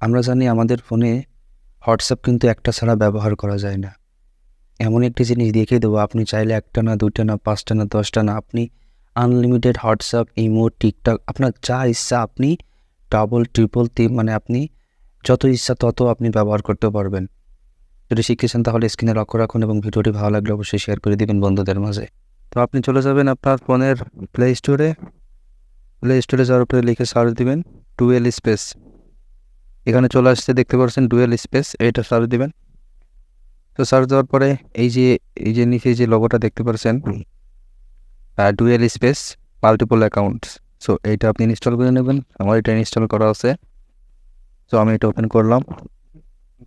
আমরা জানি আমাদের ফোনে হোয়াটসঅ্যাপ কিন্তু একটা ছাড়া ব্যবহার করা যায় না। এমন একটি জিনিস দেখিয়ে দেবো, আপনি চাইলে ১টা না, ২টা না, ৫টা না, ১০টা না, আপনি আনলিমিটেড হোয়াটসঅ্যাপ, ইমো, টিকটক আপনার যা ইচ্ছা আপনি ডাবল, ট্রিপল মানে আপনি যত ইচ্ছা তত আপনি ব্যবহার করতে পারবেন। যদি শিখেছেন তাহলে স্ক্রিনে লক্ষ্য রাখুন এবং ভিডিওটি ভালো লাগলে অবশ্যই শেয়ার করে দিবেন বন্ধুদের মাঝে। তো আপনি চলে যাবেন আপনার ফোনের প্লে স্টোরে যাওয়ার পরে লিখে সার্চ দিবেন ডুয়েল স্পেস। এখানে চলে আসছে, দেখতে পাচ্ছেন ডুয়েল স্পেস, এটা সার্চ দিবেন। তো সার্চ দেওয়ার পরে এই যে নিচে যে লোগোটা দেখতে পাচ্ছেন dual space multiple accounts, so এইটা আপনি ইনস্টল করে নেবেন। আমার এটা ইনস্টল করা আছে, সো আমি এটা ওপেন করলাম।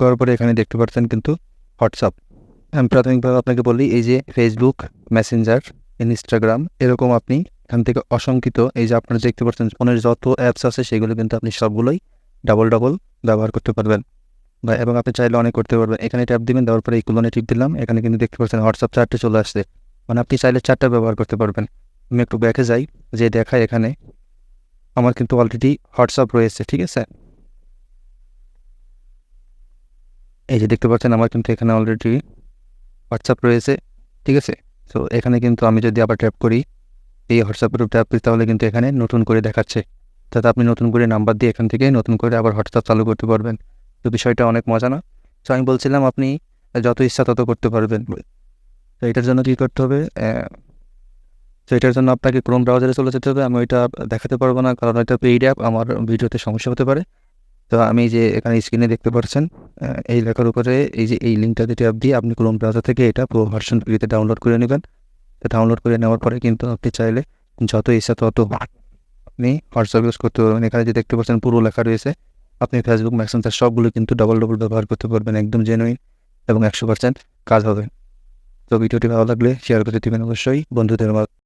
করার পরে এখানে দেখতে পাচ্ছেন কিন্তু হোয়াটসঅ্যাপ। আমি প্রাথমিকভাবে আপনাকে বলি, এই যে ফেসবুক, মেসেঞ্জার, ইনস্টাগ্রাম, এরকম আপনি এখান থেকে অসংখ্যিত এই যে আপনারা দেখতে পাচ্ছেন ফোনের যত অ্যাপস আছে সেগুলো কিন্তু আপনি সবগুলোই ডাবল ব্যবহার করতে পারবেন এবং আপনি চাইলে অনেক করতে পারবেন। এখানে ট্যাপ দিবেন, দেওয়ার পরে ইকুয়ালে টিপ দিলাম। এখানে কিন্তু দেখতে পাচ্ছেন হোয়াটসঅ্যাপ 4টে চলে আসছে, মানে আপনি চাইলে 4টা ব্যবহার করতে পারবেন। আমি একটু ব্যাকে যাই, যে দেখায় এখানে আমার কিন্তু অলরেডি হোয়াটসঅ্যাপ রয়েছে, ঠিক আছে। এই যে দেখতে পাচ্ছেন আমার কিন্তু এখানে অলরেডি হোয়াটসঅ্যাপ রয়েছে, ঠিক আছে। সো এখানে কিন্তু আমি যদি আবার ট্যাপ করি, এই হোয়াটসঅ্যাপের উপর ট্যাপ করি, তাহলে কিন্তু এখানে নতুন করে দেখাচ্ছে, তাতে আপনি নতুন করে নাম্বার দিয়ে এখান থেকে নতুন করে আবার হোয়াটসঅ্যাপ চালু করতে পারবেন। তো বিষয়টা অনেক মজা না? তো আমি বলছিলাম আপনি যত ইচ্ছা তত করতে পারবেন। তো এটার জন্য কী করতে হবে, তো এটার জন্য আপনাকে ক্রোম ব্রাউজারে চলে যেতে হবে। আমি ওইটা দেখাতে পারবো না, কারণ ওইটা পেইড অ্যাপ, আমার ভিডিওতে সমস্যা হতে পারে। তো আমি যে এখানে স্ক্রিনে দেখতে পাচ্ছেন এই লেখার উপরে এই যে এই লিঙ্কটাতে ট্যাপ দিয়ে আপনি ক্রোম ব্রাউজার থেকে এটা প্রো ভার্সন ফ্রিতে ডাউনলোড করে নেবেন। তো ডাউনলোড করে নেওয়ার পরে কিন্তু আপনি চাইলে যত ইচ্ছা তত আপনি হোয়াটসঅ্যাপ ইউজ করতে পারবেন। এখানে যে দেখতে পাচ্ছেন পুরো লেখা রয়েছে, আপনি ফেসবুক, মেসেঞ্জার সবগুলো কিন্তু ডাবল ব্যবহার করতে পারবেন, একদম জেনুইন এবং 100% কাজ হবে। তো ভিডিওটি ভালো লাগলে শেয়ার করে দেবেন অবশ্যই বন্ধুদের মাঝে।